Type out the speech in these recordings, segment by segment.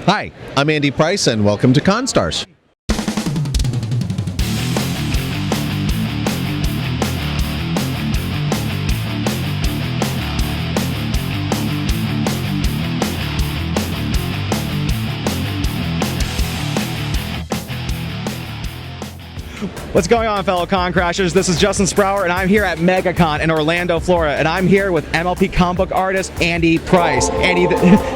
Hi, I'm Andy Price, and welcome to ConStars. What's going on, fellow Con Crashers? This is Justin Sprower, and I'm here at MegaCon in Orlando, Florida, and I'm here with MLP comic book artist Andy Price. Andy,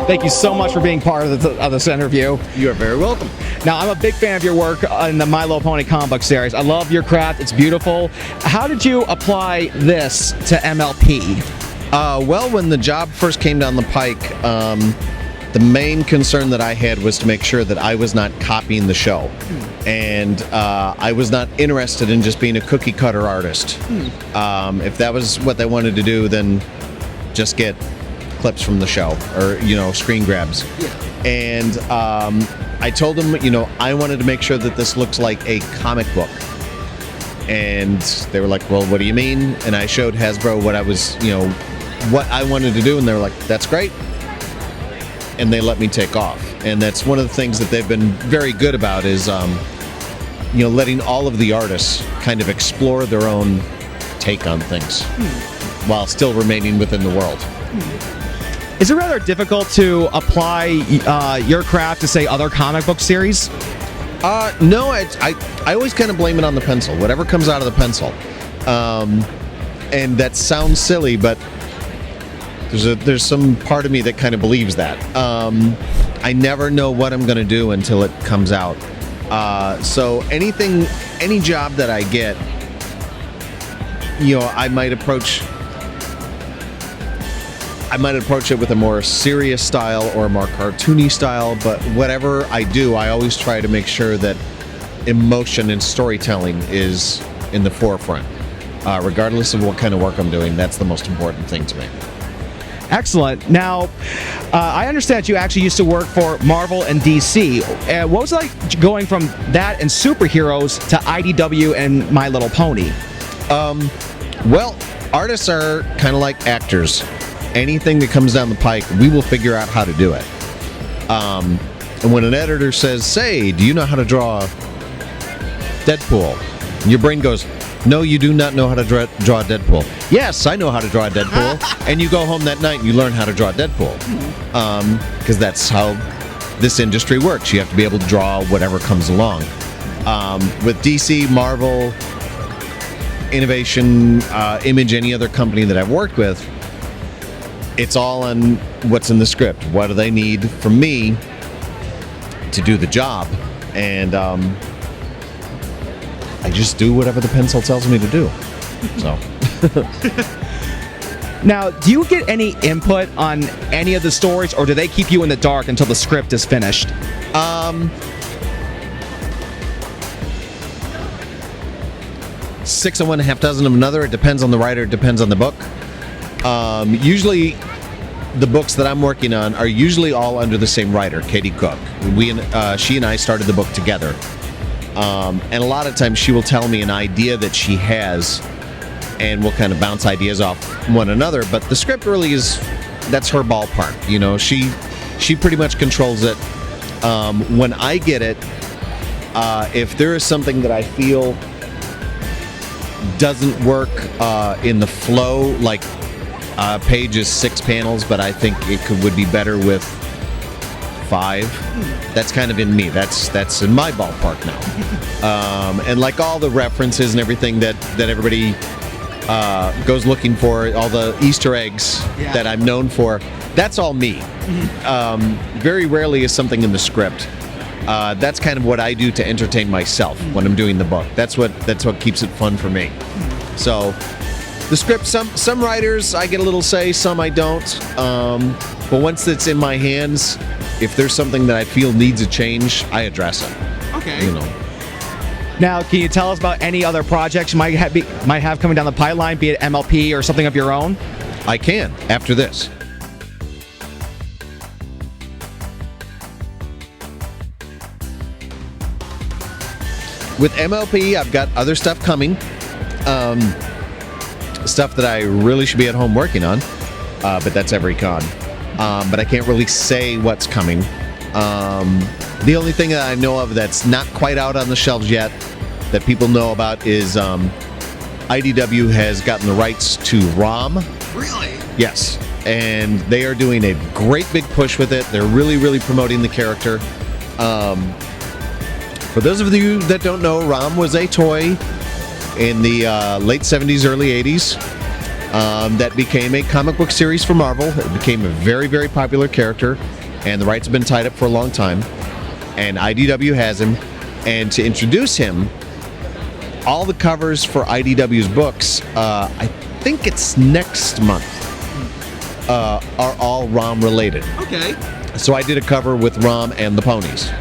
thank you so much for being part of this interview. You are very welcome. Now, I'm a big fan of your work in the My Little Pony comic book series. I love your craft. It's beautiful. How did you apply this to MLP? Well, when the job first came down the pike, the main concern that I had was to make sure that I was not copying the show. And I was not interested in just being a cookie cutter artist. If that was what they wanted to do, then just get clips from the show or, screen grabs. Yeah. And I told them, I wanted to make sure that this looks like a comic book. And they were like, well, what do you mean? And I showed Hasbro what I was, what I wanted to do. And they were like, that's great. And they let me take off. And that's one of the things that they've been very good about is, letting all of the artists kind of explore their own take on things while still remaining within the world. Is it rather difficult to apply your craft to, say, other comic book series? No, I always kind of blame it on the pencil, whatever comes out of the pencil. And that sounds silly, but there's some part of me that kind of believes that. I never know what I'm going to do until it comes out. So any job that I get, I might approach it with a more serious style or a more cartoony style, but whatever I do, I always try to make sure that emotion and storytelling is in the forefront. Regardless of what kind of work I'm doing, that's the most important thing to me. Excellent. Now, I understand that you actually used to work for Marvel and DC. What was it like going from that and superheroes to IDW and My Little Pony? Well, artists are kind of like actors. Anything that comes down the pike, we will figure out how to do it. And when an editor says, say, do you know how to draw Deadpool? And your brain goes, no, you do not know how to draw Deadpool. Yes, I know how to draw Deadpool. And you go home that night and you learn how to draw Deadpool. Because that's how this industry works. You have to be able to draw whatever comes along. With DC, Marvel, Innovation, Image, any other company that I've worked with, it's all on what's in the script. What do they need from me to do the job? And I just do whatever the pencil tells me to do. So. Now, do you get any input on any of the stories, or do they keep you in the dark until the script is finished? Six of one, half dozen of another. It depends on the writer. It depends on the book. Usually, the books that I'm working on are usually all under the same writer, Katie Cook. She and I started the book together. And a lot of times she will tell me an idea that she has, and we'll kind of bounce ideas off one another. But the script really that's her ballpark. She pretty much controls it. When I get it, if there is something that I feel doesn't work in the flow, like a page is 6 panels, but I think it would be better with 5. That's kind of in me. That's in my ballpark now. And like all the references and everything that everybody goes looking for, all the Easter eggs that I'm known for, that's all me. Very rarely is something in the script. That's kind of what I do to entertain myself when I'm doing the book. That's what keeps it fun for me. So the script, some writers I get a little say, some I don't. But once it's in my hands, if there's something that I feel needs a change, I address it. Okay. Now, can you tell us about any other projects you might have coming down the pipeline, be it MLP or something of your own? I can, after this. With MLP, I've got other stuff coming. Stuff that I really should be at home working on, but that's every con. But I can't really say what's coming. The only thing that I know of that's not quite out on the shelves yet that people know about is IDW has gotten the rights to ROM. Really? Yes. And they are doing a great big push with it. They're really, really promoting the character. For those of you that don't know, ROM was a toy in the late 70s, early 80s that became a comic book series for Marvel. It became a very, very popular character, and the rights have been tied up for a long time. And IDW has him. And to introduce him, all the covers for IDW's books, I think it's next month, are all ROM related. Okay. So I did a cover with ROM and the ponies.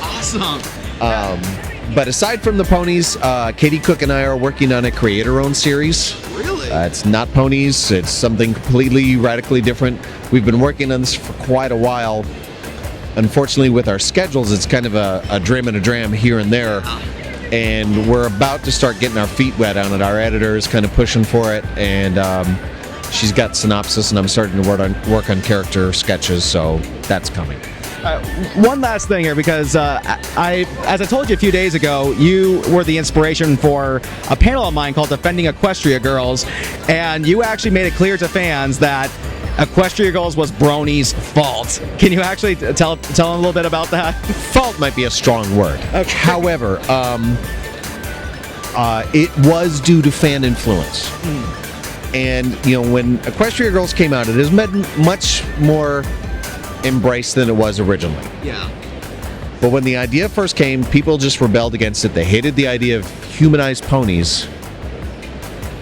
Awesome. But aside from the ponies, Katie Cook and I are working on a creator-owned series. Really? It's not ponies. It's something completely, radically different. We've been working on this for quite a while. Unfortunately, with our schedules, it's kind of a dram and a dram here and there. And we're about to start getting our feet wet on it. Our editor is kind of pushing for it, and she's got synopsis, and I'm starting to work on character sketches, so that's coming. One last thing here, because as I told you a few days ago, you were the inspiration for a panel of mine called Defending Equestria Girls, and you actually made it clear to fans that Equestria Girls was Brony's fault. Can you actually tell them a little bit about that? Fault might be a strong word. Okay. However, it was due to fan influence. And, when Equestria Girls came out, it has met much more embraced than it was originally. Yeah. But when the idea first came, people just rebelled against it. They hated the idea of humanized ponies.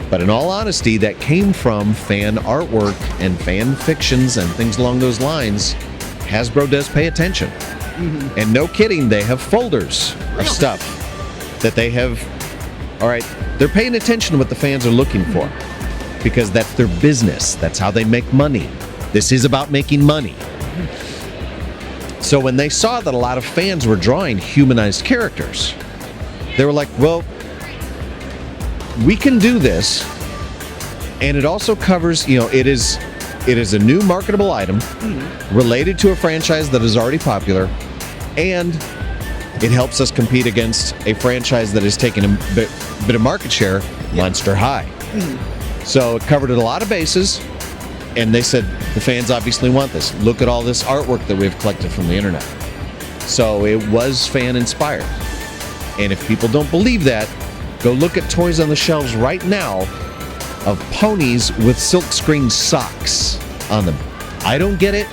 But in all honesty, that came from fan artwork and fan fictions and things along those lines. Hasbro does pay attention. And no kidding, they have folders of stuff that they have. All right, they're paying attention to what the fans are looking for, because that's their business. That's how they make money. This is about making money. So when they saw that a lot of fans were drawing humanized characters, they were like, well, we can do this. And it also covers, it is a new marketable item related to a franchise that is already popular, and it helps us compete against a franchise that is taking a bit of market share, Monster High. So it covered a lot of bases, and they said the fans obviously want this. Look at all this artwork that we've collected from the internet. So it was fan inspired. And if people don't believe that, go look at toys on the shelves right now of ponies with silkscreen socks on them. I don't get it,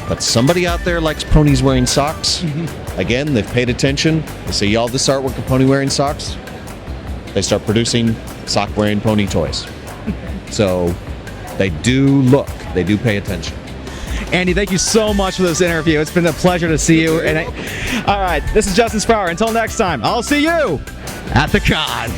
but somebody out there likes ponies wearing socks. Again, they've paid attention. They see all this artwork of pony wearing socks. They start producing sock wearing pony toys. So they do look. They do pay attention. Andy, thank you so much for this interview. It's been a pleasure to see you. All right, this is Justin Sprower. Until next time, I'll see you at the con.